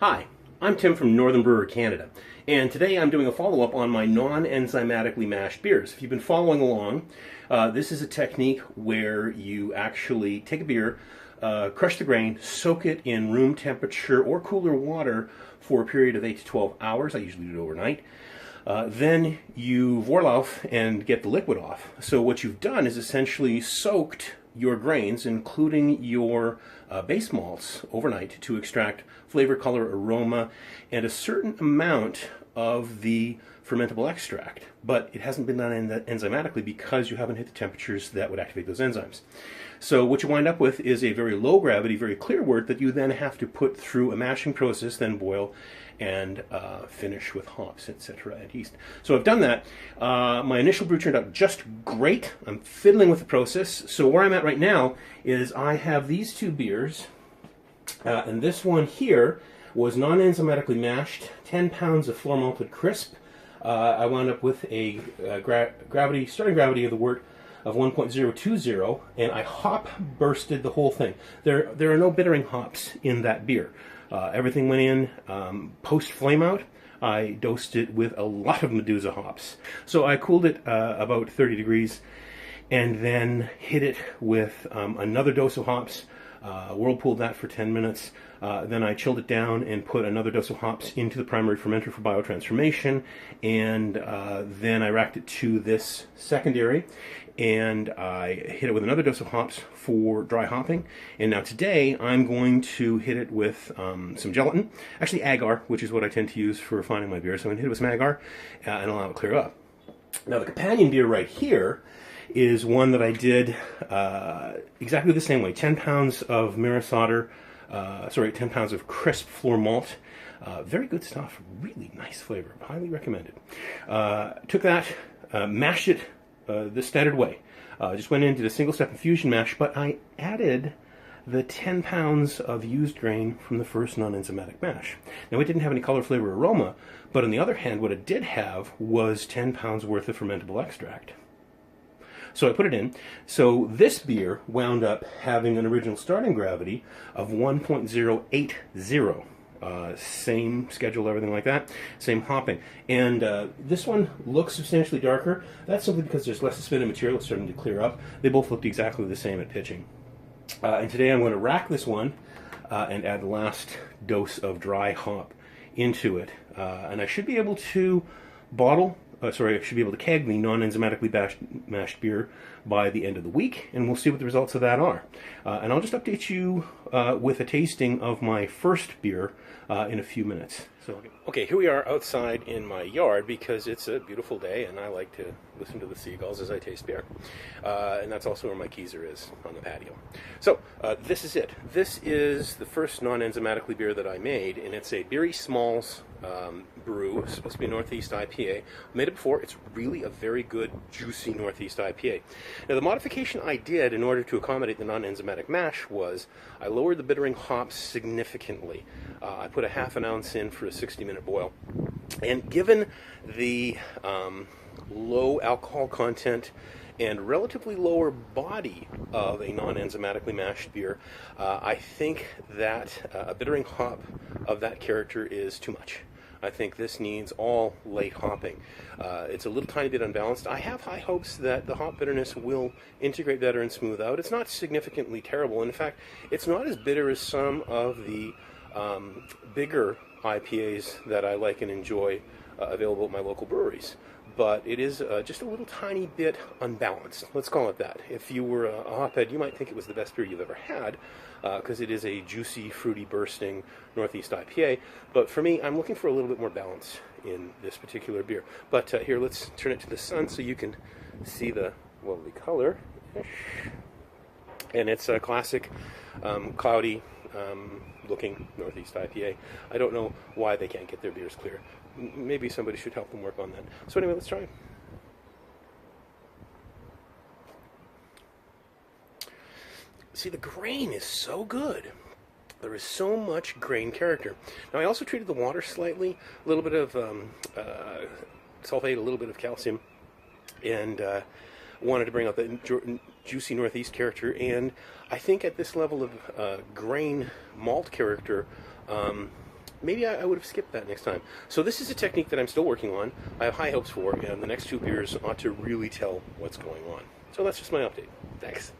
Hi, I'm Tim from Northern Brewer Canada, and today I'm doing a follow-up on my non-enzymatically mashed beers. If you've been following along, this is a technique where you actually take a beer, crush the grain, soak it in room temperature or cooler water for a period of 8 to 12 hours. I usually do it overnight. Then you vorlaufed and get the liquid off. So what you've done is essentially soaked your grains, including your base malts, overnight to extract flavor, color, aroma, and a certain amount of the fermentable extract. But it hasn't been done enzymatically because you haven't hit the temperatures that would activate those enzymes. So what you wind up with is a very low gravity, very clear wort that you then have to put through a mashing process, then boil, and finish with hops, etc., and yeast. So I've done that. My initial brew turned out just great. I'm fiddling with the process. So where I'm at right now is I have these two beers, and this one here was non-enzymatically mashed, 10 pounds of floor-malted crisp. I wound up with a starting gravity of the wort of 1.020, and I hop bursted the whole thing. There are no bittering hops in that beer. Everything went in post flame out. I dosed it with a lot of Medusa hops. So I cooled it about 30 degrees and then hit it with another dose of hops, whirlpooled that for 10 minutes. Then I chilled it down and put another dose of hops into the primary fermenter for biotransformation, and then I racked it to this secondary, and I hit it with another dose of hops for dry hopping. And now today I'm going to hit it with some gelatin, actually agar, which is what I tend to use for refining my beer. So I'm going to hit it with some agar and allow it to clear up. Now the companion beer right here is one that I did exactly the same way. 10 pounds of 10 pounds of Crisp Floor-malted. Very good stuff, really nice flavor, highly recommended. Took that, mashed it the standard way. Just went in, did a single step infusion mash, but I added the 10 pounds of used grain from the first non-enzymatic mash. Now it didn't have any color, flavor, aroma, but on the other hand, what it did have was 10 pounds worth of fermentable extract. So I put it in. So this beer wound up having an original starting gravity of 1.080. Same schedule, everything like that, same hopping. And this one looks substantially darker. That's simply because there's less suspended material. It's starting to clear up. They both looked exactly the same at pitching. And today I'm going to rack this one and add the last dose of dry hop into it. And I should be able to I should be able to keg the non-enzymatically mashed beer by the end of the week, and we'll see what the results of that are. And I'll just update you with a tasting of my first beer in a few minutes. Okay, here we are outside in my yard because it's a beautiful day, and I like to listen to the seagulls as I taste beer. And that's also where my keezer is, on the patio. So, this is it. This is the first non-enzymatically beer that I made, and it's a Beery Smalls brew. It's supposed to be a Northeast IPA. I made it before. It's really a very good, juicy Northeast IPA. Now, the modification I did in order to accommodate the non-enzymatic mash was I lowered the bittering hops significantly. I put a half an ounce in for a 60-minute boil. And given the low alcohol content and relatively lower body of a non-enzymatically mashed beer, I think that a bittering hop of that character is too much. I think this needs all late hopping. It's a little tiny bit unbalanced. I have high hopes that the hop bitterness will integrate better and smooth out. It's not significantly terrible. In fact, it's not as bitter as some of the bigger IPAs that I like and enjoy available at my local breweries. But it is just a little tiny bit unbalanced. Let's call it that. If you were a hophead, you might think it was the best beer you've ever had, because it is a juicy, fruity, bursting Northeast IPA. But for me, I'm looking for a little bit more balance in this particular beer. But here, let's turn it to the sun so you can see the lovely color. And it's a classic, cloudy looking Northeast IPA. I don't know why they can't get their beers clear. Maybe somebody should help them work on that. So anyway, let's try it. See, the grain is so good. There is so much grain character. Now, I also treated the water slightly, a little bit of sulfate, a little bit of calcium, and wanted to bring out the juicy Northeast character. And I think at this level of grain malt character, maybe I would have skipped that next time. So this is a technique that I'm still working on. I have high hopes for, and the next 2 beers ought to really tell what's going on. So that's just my update. Thanks.